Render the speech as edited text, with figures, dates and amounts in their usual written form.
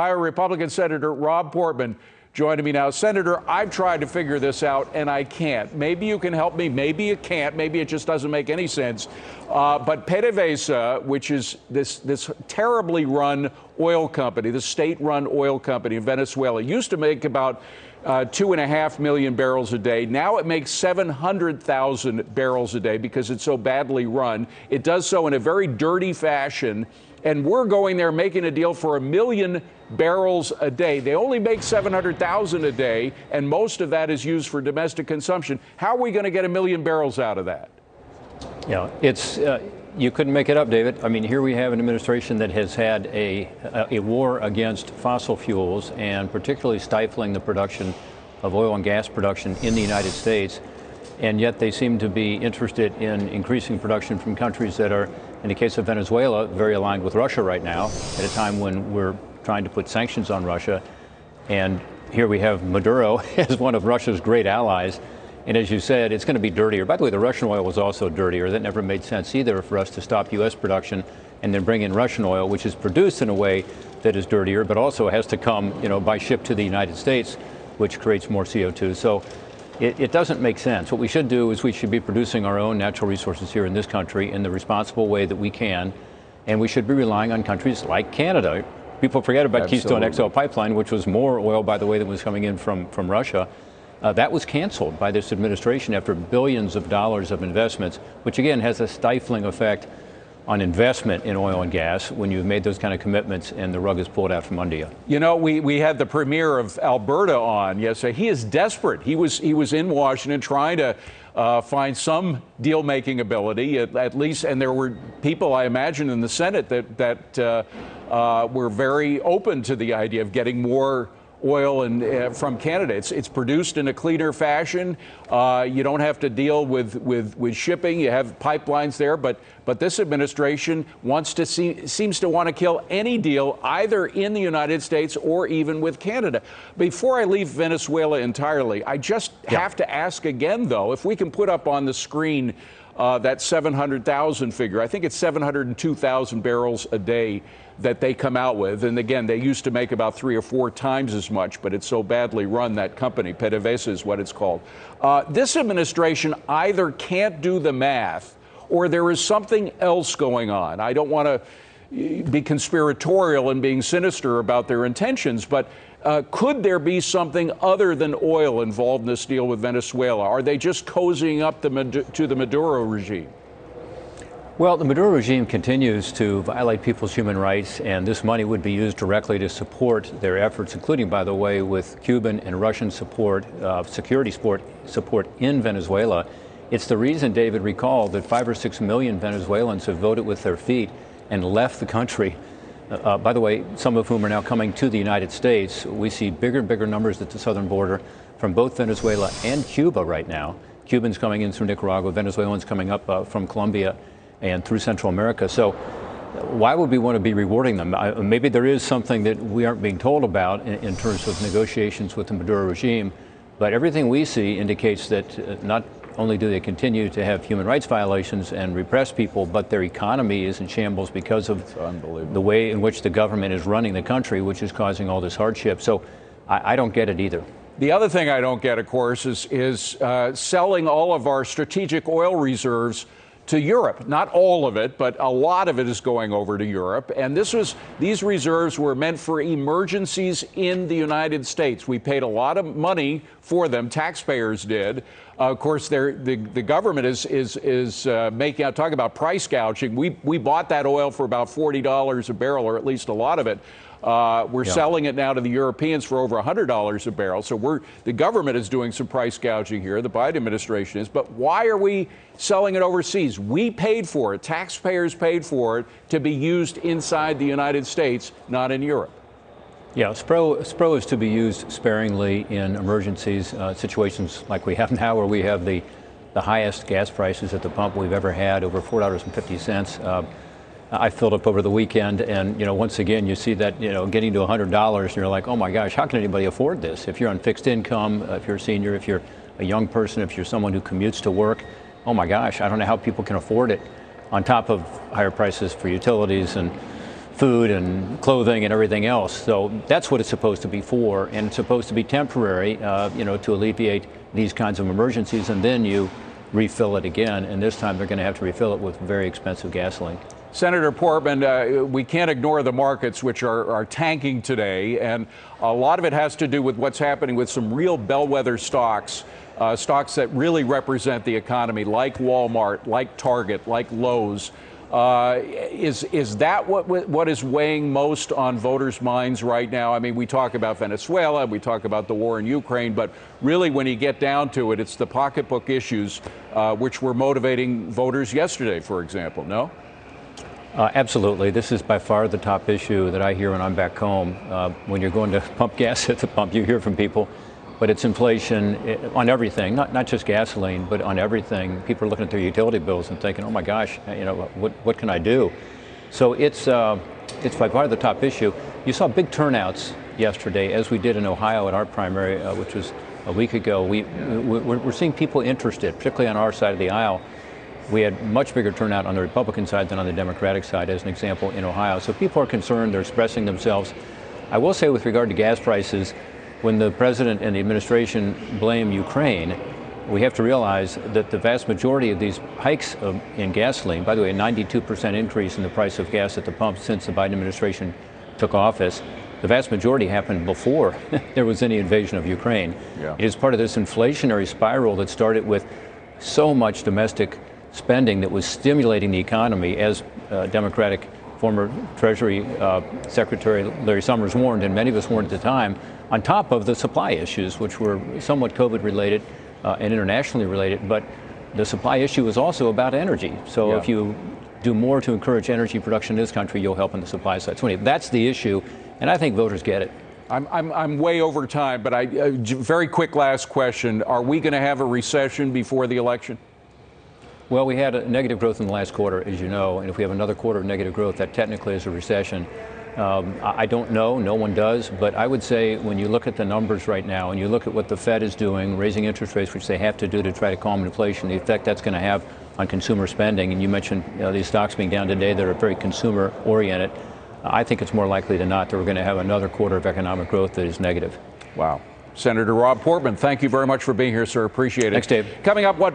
Ohio Republican Senator Rob Portman joining me now. Senator, I've tried to figure this out, and I can't. Maybe you can help me. Maybe you can't. Maybe it just doesn't make any sense. But PDVSA, which is this terribly run oil company, the state-run oil company in Venezuela, used to make about 2.5 million barrels a day. Now it makes 700,000 barrels a day because it's so badly run. It does so in a very dirty fashion. And we're going there making a deal for 1 million barrels a day. They only make 700,000 a day, and most of that is used for domestic consumption. How are we going to get 1 million barrels out of that? Yeah, it's you couldn't make it up, David. I mean, here we have an administration that has had a war against fossil fuels and particularly stifling the production of oil and gas production in the United States. And yet they seem to be interested in increasing production from countries that are, in the case of Venezuela, very aligned with Russia right now, at a time when we're trying to put sanctions on Russia. And here we have Maduro as one of Russia's great allies. And as you said, it's going to be dirtier. By the way, the Russian oil was also dirtier. That never made sense either for us to stop U.S. production and then bring in Russian oil, which is produced in a way that is dirtier, but also has to come, by ship to the United States, which creates more CO2. So it doesn't make sense. What we should do is we should be producing our own natural resources here in this country in the responsible way that we can, and we should be relying on countries like Canada. People forget about Keystone XL pipeline, which was more oil, by the way, that was coming in from Russia. That was canceled by this administration after billions of dollars of investments, which again has a stifling effect on investment in oil and gas when you've made those kind of commitments and the rug is pulled out from under you. We had the premier of Alberta on yesterday. He is desperate. He was in Washington trying to find some deal-making ability, at least. And there were people, I imagine, in the Senate that were very open to the idea of getting more oil from Canada. It's produced in a cleaner fashion. You don't have to deal with shipping. You have pipelines there, but this administration seems to want to kill any deal either in the United States or even with Canada. Before I leave Venezuela entirely, I just have to ask again, though, if we can put up on the screen that 700,000 figure. I think it's 702,000 barrels a day that they come out with. And again, they used to make about 3 or 4 times as much, but it's so badly run, that company, PDVSA is what it's called. This administration either can't do the math or there is something else going on. I don't want to be conspiratorial and being sinister about their intentions, but could there be something other than oil involved in this deal with Venezuela? Are they just cozying up to the Maduro regime? Well, the Maduro regime continues to violate people's human rights, and this money would be used directly to support their efforts, including, by the way, with Cuban and Russian support, security support in Venezuela. It's the reason, David, recall that 5 or 6 million Venezuelans have voted with their feet and left the country. By the way, some of whom are now coming to the United States. We see bigger and bigger numbers at the southern border from both Venezuela and Cuba right now. Cubans coming in through Nicaragua, Venezuelans coming up from Colombia and through Central America. So why would we want to be rewarding them? Maybe there is something that we aren't being told about in terms of negotiations with the Maduro regime, but everything we see indicates that not only do they continue to have human rights violations and repress people, but their economy is in shambles because of the way in which the government is running the country, which is causing all this hardship. So I don't get it either. The other thing I don't get, of course, is selling all of our strategic oil reserves to Europe. Not all of it, but a lot of it is going over to Europe. And these reserves were meant for emergencies in the United States. We paid a lot of money for them, taxpayers did. Of course, the government is making out, talking about price gouging. We bought that oil for about $40 a barrel, or at least a lot of it. We're selling it now to the Europeans for over $100 a barrel. So the government is doing some price gouging here. The Biden administration is. But why are we selling it overseas? We paid for it. Taxpayers paid for it to be used inside the United States, not in Europe. Yeah, SPRO is to be used sparingly in emergencies, situations like we have now, where we have the highest gas prices at the pump we've ever had, over $4.50. I filled up over the weekend, and once again you see that getting to $100, and you're like, oh my gosh, how can anybody afford this? If you're on fixed income, if you're a senior, if you're a young person, if you're someone who commutes to work, oh my gosh, I don't know how people can afford it. On top of higher prices for utilities and food and clothing and everything else. So that's what it's supposed to be for, and it's supposed to be temporary, to alleviate these kinds of emergencies, and then you refill it again, and this time they're going to have to refill it with very expensive gasoline. Senator Portman, we can't ignore the markets, which are tanking today, and a lot of it has to do with what's happening with some real bellwether stocks, stocks that really represent the economy, like Walmart, like Target, like Lowe's. Is that what is weighing most on voters' minds right now? I mean, we talk about Venezuela, we talk about the war in Ukraine, but really when you get down to it, it's the pocketbook issues which were motivating voters yesterday, for example, no? Absolutely. This is by far the top issue that I hear when I'm back home. When you're going to pump gas at the pump, you hear from people. But it's inflation on everything, not just gasoline, but on everything. People are looking at their utility bills and thinking, oh my gosh, what can I do? So it's by far the top issue. You saw big turnouts yesterday, as we did in Ohio at our primary, which was a week ago. We're seeing people interested, particularly on our side of the aisle. We had much bigger turnout on the Republican side than on the Democratic side, as an example, in Ohio. So people are concerned, they're expressing themselves. I will say with regard to gas prices, when the president and the administration blame Ukraine, we have to realize that the vast majority of these hikes in gasoline, by the way, a 92% increase in the price of gas at the pump since the Biden administration took office, the vast majority happened before there was any invasion of Ukraine. Yeah. It is part of this inflationary spiral that started with so much domestic spending that was stimulating the economy, as Democratic former Treasury Secretary Larry Summers warned, and many of us warned at the time, on top of the supply issues, which were somewhat COVID-related and internationally related. But the supply issue is also about energy. So if you do more to encourage energy production in this country, you'll help on the supply side. So anyway, that's the issue, and I think voters get it. I'm way over time, but very quick last question. Are we going to have a recession before the election? Well, we had a negative growth in the last quarter, as you know, and if we have another quarter of negative growth, that technically is a recession. I don't know, no one does, but I would say when you look at the numbers right now and you look at what the Fed is doing, raising interest rates, which they have to do to try to calm inflation, the effect that's going to have on consumer spending, and you mentioned these stocks being down today that are very consumer oriented, I think it's more likely than not that we're going to have another quarter of economic growth that is negative. Wow. Senator Rob Portman, thank you very much for being here, sir. Appreciate it. Thanks, Dave. Coming up, what